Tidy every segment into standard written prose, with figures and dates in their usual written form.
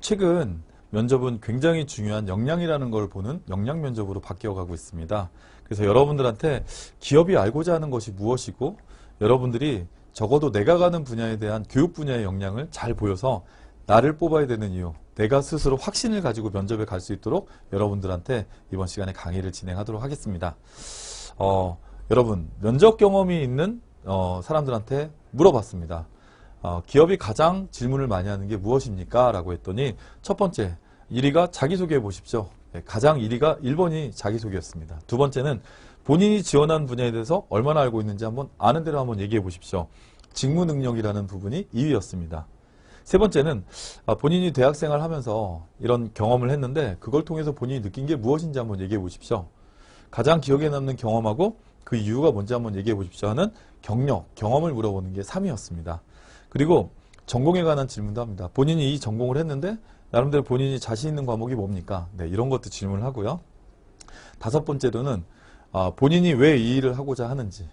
최근 면접은 굉장히 중요한 역량이라는 걸 보는 역량 면접으로 바뀌어가고 있습니다. 그래서 여러분들한테 기업이 알고자 하는 것이 무엇이고 여러분들이 적어도 내가 가는 분야에 대한 교육 분야의 역량을 잘 보여서 나를 뽑아야 되는 이유, 내가 스스로 확신을 가지고 면접에 갈 수 있도록 여러분들한테 이번 시간에 강의를 진행하도록 하겠습니다. 여러분, 면접 경험이 있는 사람들한테 물어봤습니다. 기업이 가장 질문을 많이 하는 게 무엇입니까? 라고 했더니 첫 번째, 1위가 자기소개해 보십시오. 가장 1번이 자기소개였습니다. 두 번째는 본인이 지원한 분야에 대해서 얼마나 알고 있는지 한번 아는 대로 한번 얘기해 보십시오. 직무 능력이라는 부분이 2위였습니다. 세 번째는 본인이 대학생활 하면서 이런 경험을 했는데 그걸 통해서 본인이 느낀 게 무엇인지 한번 얘기해 보십시오. 가장 기억에 남는 경험하고 그 이유가 뭔지 한번 얘기해 보십시오 하는 경험을 물어보는 게 3위였습니다. 그리고 전공에 관한 질문도 합니다. 본인이 이 전공을 했는데 나름대로 본인이 자신 있는 과목이 뭡니까? 네, 이런 것도 질문을 하고요. 다섯 번째로는 본인이 왜 이 일을 하고자 하는지,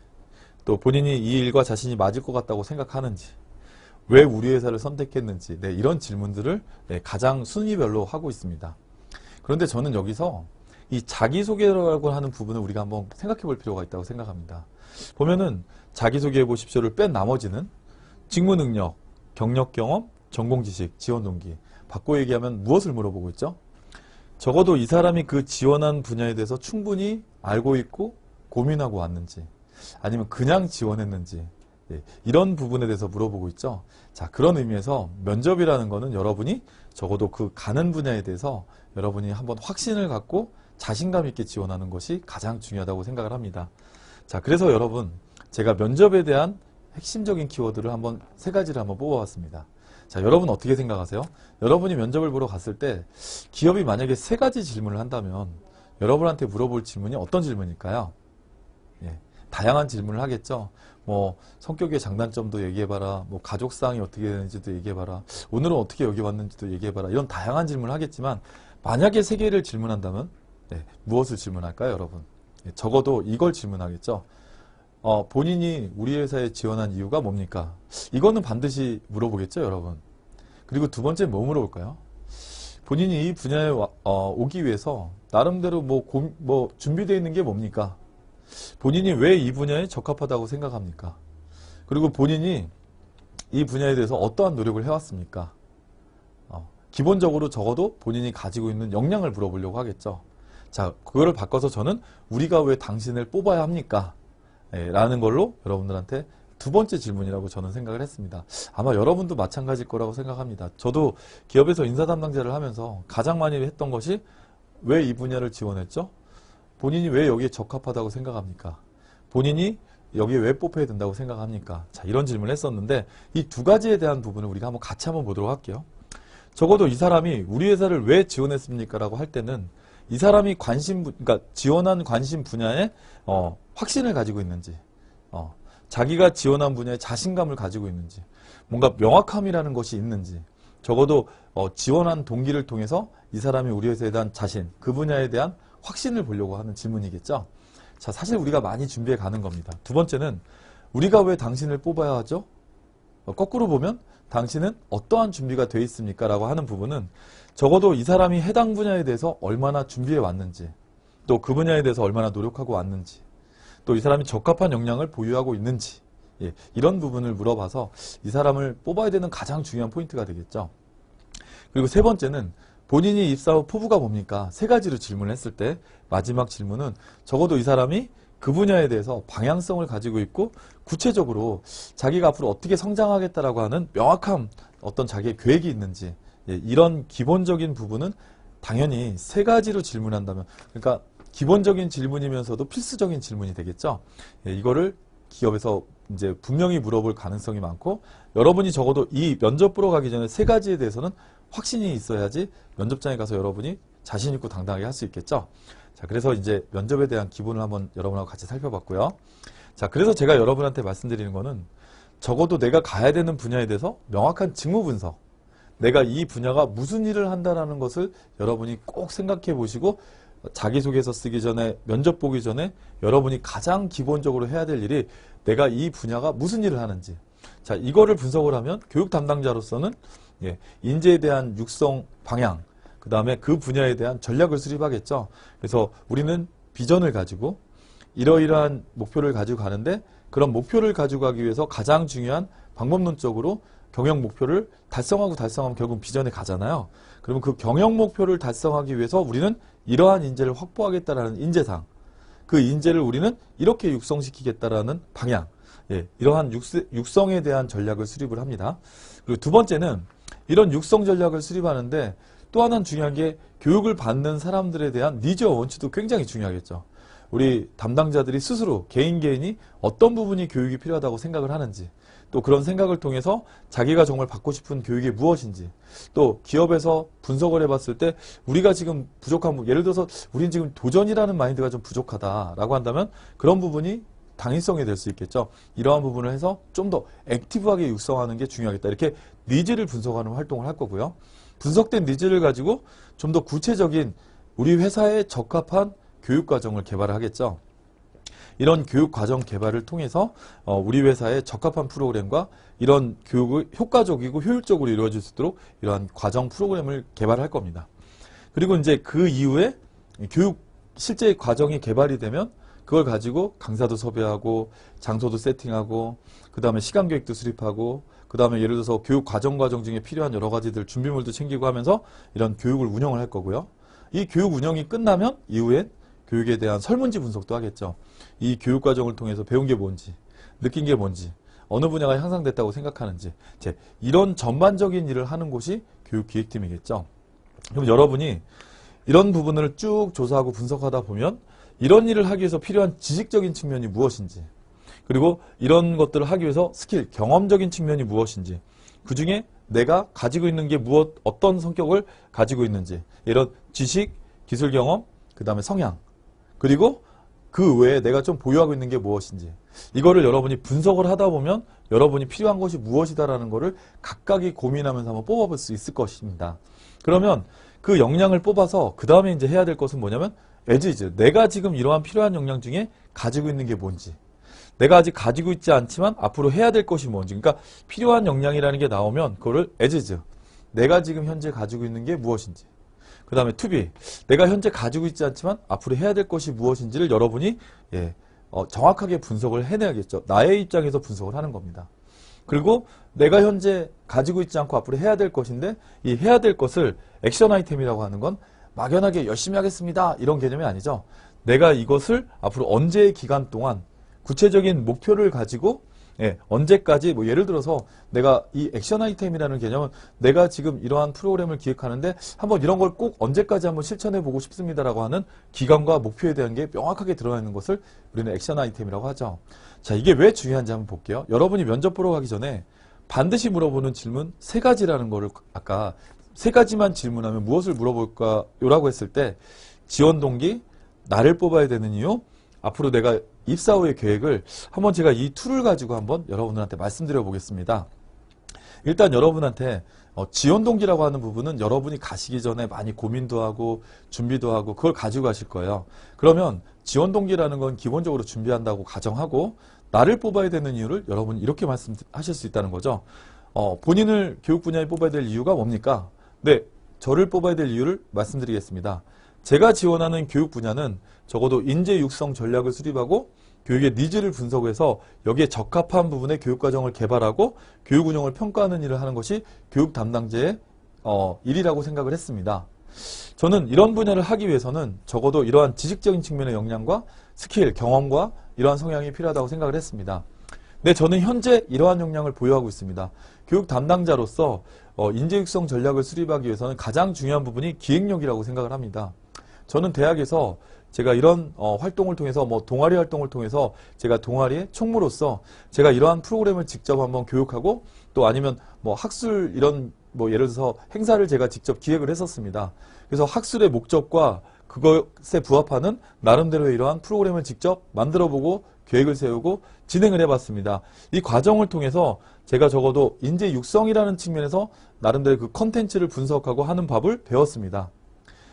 또 본인이 이 일과 자신이 맞을 것 같다고 생각하는지, 왜 우리 회사를 선택했는지, 네, 이런 질문들을 가장 순위별로 하고 있습니다. 그런데 저는 여기서 이 자기소개라고 하는 부분을 우리가 한번 생각해 볼 필요가 있다고 생각합니다. 보면은 자기소개해 보십시오를 뺀 나머지는 직무 능력, 경력 경험, 전공 지식, 지원 동기. 바꿔 얘기하면 무엇을 물어보고 있죠? 적어도 이 사람이 그 지원한 분야에 대해서 충분히 알고 있고 고민하고 왔는지, 아니면 그냥 지원했는지, 이런 부분에 대해서 물어보고 있죠. 자, 그런 의미에서 면접이라는 거는 여러분이 적어도 그 가는 분야에 대해서 여러분이 한번 확신을 갖고 자신감 있게 지원하는 것이 가장 중요하다고 생각을 합니다. 자, 그래서 여러분, 제가 면접에 대한 핵심적인 키워드를 한번 세 가지를 한번 뽑아봤습니다. 자, 여러분 어떻게 생각하세요? 여러분이 면접을 보러 갔을 때 기업이 만약에 세 가지 질문을 한다면 여러분한테 물어볼 질문이 어떤 질문일까요? 다양한 질문을 하겠죠. 뭐 성격의 장단점도 얘기해봐라, 뭐 가족상이 어떻게 되는지도 얘기해봐라, 오늘은 어떻게 여기 왔는지도 얘기해봐라, 이런 다양한 질문을 하겠지만 만약에 세 개를 질문한다면 무엇을 질문할까요, 여러분? 적어도 이걸 질문하겠죠. 본인이 우리 회사에 지원한 이유가 뭡니까? 이거는 반드시 물어보겠죠, 여러분. 그리고 두 번째 뭐 물어볼까요? 본인이 이 분야에 오기 위해서 나름대로 뭐 준비되어 있는 게 뭡니까? 본인이 왜 이 분야에 적합하다고 생각합니까? 그리고 본인이 이 분야에 대해서 어떠한 노력을 해왔습니까? 기본적으로 적어도 본인이 가지고 있는 역량을 물어보려고 하겠죠. 자, 그거를 바꿔서 저는 우리가 왜 당신을 뽑아야 합니까? 라는 걸로 여러분들한테 두 번째 질문이라고 저는 생각을 했습니다. 아마 여러분도 마찬가지일 거라고 생각합니다. 저도 기업에서 인사 담당자를 하면서 가장 많이 했던 것이 왜 이 분야를 지원했죠? 본인이 왜 여기에 적합하다고 생각합니까? 본인이 여기에 왜 뽑혀야 된다고 생각합니까? 자, 이런 질문을 했었는데 이 두 가지에 대한 부분을 우리가 한번 같이 한번 보도록 할게요. 적어도 이 사람이 우리 회사를 왜 지원했습니까? 라고 할 때는 이 사람이 그러니까 지원한 관심 분야에 확신을 가지고 있는지, 자기가 지원한 분야에 자신감을 가지고 있는지, 뭔가 명확함이라는 것이 있는지, 적어도 지원한 동기를 통해서 이 사람이 우리 회사에 대한 자신, 그 분야에 대한 확신을 보려고 하는 질문이겠죠. 자, 사실 우리가 많이 준비해 가는 겁니다. 두 번째는 우리가 왜 당신을 뽑아야 하죠? 거꾸로 보면 당신은 어떠한 준비가 되어 있습니까? 라고 하는 부분은 적어도 이 사람이 해당 분야에 대해서 얼마나 준비해 왔는지, 또 그 분야에 대해서 얼마나 노력하고 왔는지, 또 이 사람이 적합한 역량을 보유하고 있는지, 이런 부분을 물어봐서 이 사람을 뽑아야 되는 가장 중요한 포인트가 되겠죠. 그리고 세 번째는 본인이 입사 후 포부가 뭡니까? 세 가지로 질문을 했을 때 마지막 질문은 적어도 이 사람이 그 분야에 대해서 방향성을 가지고 있고 구체적으로 자기가 앞으로 어떻게 성장하겠다라고 하는 명확한 어떤 자기의 계획이 있는지, 이런 기본적인 부분은 당연히 세 가지로 질문한다면, 그러니까 기본적인 질문이면서도 필수적인 질문이 되겠죠. 이거를 기업에서 이제 분명히 물어볼 가능성이 많고, 여러분이 적어도 이 면접 보러 가기 전에 세 가지에 대해서는 확신이 있어야지 면접장에 가서 여러분이 자신 있고 당당하게 할 수 있겠죠. 자, 그래서 이제 면접에 대한 기본을 한번 여러분하고 같이 살펴봤고요. 자, 그래서 제가 여러분한테 말씀드리는 거는 적어도 내가 가야 되는 분야에 대해서 명확한 직무 분석, 내가 이 분야가 무슨 일을 한다는 것을 여러분이 꼭 생각해 보시고, 자기소개서 쓰기 전에, 면접 보기 전에 여러분이 가장 기본적으로 해야 될 일이 내가 이 분야가 무슨 일을 하는지, 자, 이거를 분석을 하면 교육 담당자로서는 예, 인재에 대한 육성 방향, 그 다음에 그 분야에 대한 전략을 수립하겠죠. 그래서 우리는 비전을 가지고 이러이러한 목표를 가지고 가는데 그런 목표를 가지고 가기 위해서 가장 중요한 방법론적으로 경영 목표를 달성하면 결국 비전에 가잖아요. 그러면 그 경영 목표를 달성하기 위해서 우리는 이러한 인재를 확보하겠다라는 인재상, 그 인재를 우리는 이렇게 육성시키겠다라는 방향, 예, 이러한 육성에 대한 전략을 수립을 합니다. 그리고 두 번째는 이런 육성 전략을 수립하는데 또 하나는 중요한 게 교육을 받는 사람들에 대한 니즈와 원치도 굉장히 중요하겠죠. 우리 담당자들이 스스로 개인이 어떤 부분이 교육이 필요하다고 생각을 하는지, 또 그런 생각을 통해서 자기가 정말 받고 싶은 교육이 무엇인지, 또 기업에서 분석을 해봤을 때 우리가 지금 부족한 부분, 예를 들어서 우린 지금 도전이라는 마인드가 좀 부족하다라고 한다면 그런 부분이 당위성이 될 수 있겠죠. 이러한 부분을 해서 좀 더 액티브하게 육성하는 게 중요하겠다. 이렇게 니즈를 분석하는 활동을 할 거고요. 분석된 니즈를 가지고 좀 더 구체적인 우리 회사에 적합한 교육과정을 개발을 하겠죠. 이런 교육과정 개발을 통해서 우리 회사에 적합한 프로그램과 이런 교육을 효과적이고 효율적으로 이루어질 수 있도록 이러한 과정 프로그램을 개발할 겁니다. 그리고 이제 그 이후에 교육 실제 과정이 개발이 되면 그걸 가지고 강사도 섭외하고 장소도 세팅하고 그 다음에 시간 계획도 수립하고 그 다음에 예를 들어서 교육 과정 중에 필요한 여러 가지들 준비물도 챙기고 하면서 이런 교육을 운영을 할 거고요. 이 교육 운영이 끝나면 이후엔 교육에 대한 설문지 분석도 하겠죠. 이 교육 과정을 통해서 배운 게 뭔지, 느낀 게 뭔지, 어느 분야가 향상됐다고 생각하는지, 이런 전반적인 일을 하는 곳이 교육기획팀이겠죠. 그럼 여러분이 이런 부분을 쭉 조사하고 분석하다 보면 이런 일을 하기 위해서 필요한 지식적인 측면이 무엇인지, 그리고 이런 것들을 하기 위해서 스킬, 경험적인 측면이 무엇인지, 그 중에 내가 가지고 있는 게 어떤 성격을 가지고 있는지, 이런 지식, 기술 경험, 그 다음에 성향, 그리고 그 외에 내가 좀 보유하고 있는 게 무엇인지, 이거를 여러분이 분석을 하다 보면 여러분이 필요한 것이 무엇이다라는 거를 각각이 고민하면서 한번 뽑아볼 수 있을 것입니다. 그러면 그 역량을 뽑아서 그 다음에 이제 해야 될 것은 뭐냐면 as 내가 지금 이러한 필요한 역량 중에 가지고 있는 게 뭔지, 내가 아직 가지고 있지 않지만 앞으로 해야 될 것이 뭔지, 그러니까 필요한 역량이라는 게 나오면 그거를 as 내가 지금 현재 가지고 있는 게 무엇인지, 그 다음에 to be 내가 현재 가지고 있지 않지만 앞으로 해야 될 것이 무엇인지를 여러분이 정확하게 분석을 해내야겠죠. 나의 입장에서 분석을 하는 겁니다. 그리고 내가 현재 가지고 있지 않고 앞으로 해야 될 것인데 이 해야 될 것을 액션 아이템이라고 하는 건 막연하게 열심히 하겠습니다 이런 개념이 아니죠. 내가 이것을 앞으로 언제의 기간 동안 구체적인 목표를 가지고 언제까지, 뭐 예를 들어서 내가 이 액션 아이템이라는 개념은 내가 지금 이러한 프로그램을 기획하는데 한번 이런 걸 꼭 언제까지 한번 실천해 보고 싶습니다라고 하는 기간과 목표에 대한 게 명확하게 들어가 있는 것을 우리는 액션 아이템이라고 하죠. 자, 이게 왜 중요한지 한번 볼게요. 여러분이 면접 보러 가기 전에 반드시 물어보는 질문 3가지라는 거를 아까 3가지만 질문하면 무엇을 물어볼까요? 라고 했을 때 지원 동기, 나를 뽑아야 되는 이유, 앞으로 내가 입사 후의 계획을 한번 제가 이 툴을 가지고 한번 여러분들한테 말씀드려 보겠습니다. 일단 여러분한테 지원 동기라고 하는 부분은 여러분이 가시기 전에 많이 고민도 하고 준비도 하고 그걸 가지고 가실 거예요. 그러면 지원 동기라는 건 기본적으로 준비한다고 가정하고 나를 뽑아야 되는 이유를 여러분이 이렇게 말씀하실 수 있다는 거죠. 본인을 교육 분야에 뽑아야 될 이유가 뭡니까? 네, 저를 뽑아야 될 이유를 말씀드리겠습니다. 제가 지원하는 교육 분야는 적어도 인재 육성 전략을 수립하고 교육의 니즈를 분석해서 여기에 적합한 부분의 교육과정을 개발하고 교육 운영을 평가하는 일을 하는 것이 교육 담당자의 일이라고 생각을 했습니다. 저는 이런 분야를 하기 위해서는 적어도 이러한 지식적인 측면의 역량과 스킬, 경험과 이러한 성향이 필요하다고 생각을 했습니다. 네, 저는 현재 이러한 역량을 보유하고 있습니다. 교육 담당자로서 인재 육성 전략을 수립하기 위해서는 가장 중요한 부분이 기획력이라고 생각을 합니다. 저는 대학에서 제가 이런 활동을 통해서 동아리 활동을 통해서 제가 동아리의 총무로서 제가 이러한 프로그램을 직접 한번 교육하고 또 아니면 학술 이런 예를 들어서 행사를 제가 직접 기획을 했었습니다. 그래서 학술의 목적과 그것에 부합하는 나름대로의 이러한 프로그램을 직접 만들어보고 계획을 세우고 진행을 해봤습니다. 이 과정을 통해서 제가 적어도 인재 육성이라는 측면에서 나름대로 그 컨텐츠를 분석하고 하는 법을 배웠습니다.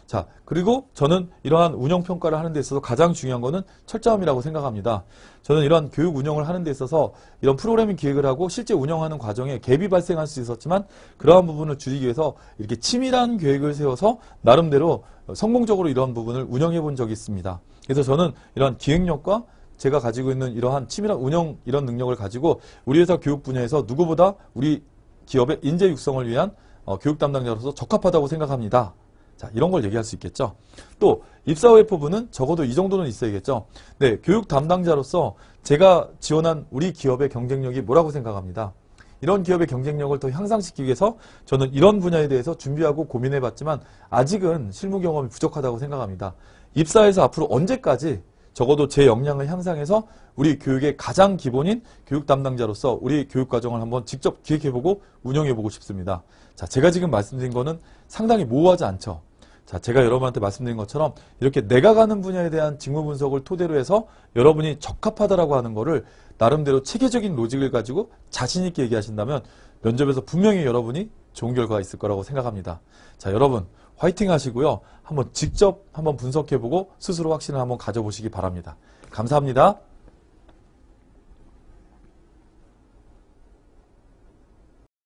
자, 그리고 저는 이러한 운영평가를 하는 데 있어서 가장 중요한 거는 철저함이라고 생각합니다. 저는 이런 교육 운영을 하는 데 있어서 이런 프로그래밍 기획을 하고 실제 운영하는 과정에 갭이 발생할 수 있었지만 그러한 부분을 줄이기 위해서 이렇게 치밀한 계획을 세워서 나름대로 성공적으로 이러한 부분을 운영해 본 적이 있습니다. 그래서 저는 이러한 기획력과 제가 가지고 있는 이러한 치밀한 운영 이런 능력을 가지고 우리 회사 교육 분야에서 누구보다 우리 기업의 인재 육성을 위한 교육 담당자로서 적합하다고 생각합니다. 자, 이런 걸 얘기할 수 있겠죠. 또 입사 후의 부분은 적어도 이 정도는 있어야겠죠. 네, 교육 담당자로서 제가 지원한 우리 기업의 경쟁력이 뭐라고 생각합니다. 이런 기업의 경쟁력을 더 향상시키기 위해서 저는 이런 분야에 대해서 준비하고 고민해봤지만 아직은 실무 경험이 부족하다고 생각합니다. 입사해서 앞으로 언제까지 적어도 제 역량을 향상해서 우리 교육의 가장 기본인 교육 담당자로서 우리 교육 과정을 한번 직접 기획해보고 운영해보고 싶습니다. 자, 제가 지금 말씀드린 거는 상당히 모호하지 않죠. 자, 제가 여러분한테 말씀드린 것처럼 이렇게 내가 가는 분야에 대한 직무 분석을 토대로 해서 여러분이 적합하다라고 하는 거를 나름대로 체계적인 로직을 가지고 자신 있게 얘기하신다면 면접에서 분명히 여러분이 좋은 결과가 있을 거라고 생각합니다. 자, 여러분 화이팅 하시고요. 한번 직접 한번 분석해보고 스스로 확신을 한번 가져보시기 바랍니다. 감사합니다.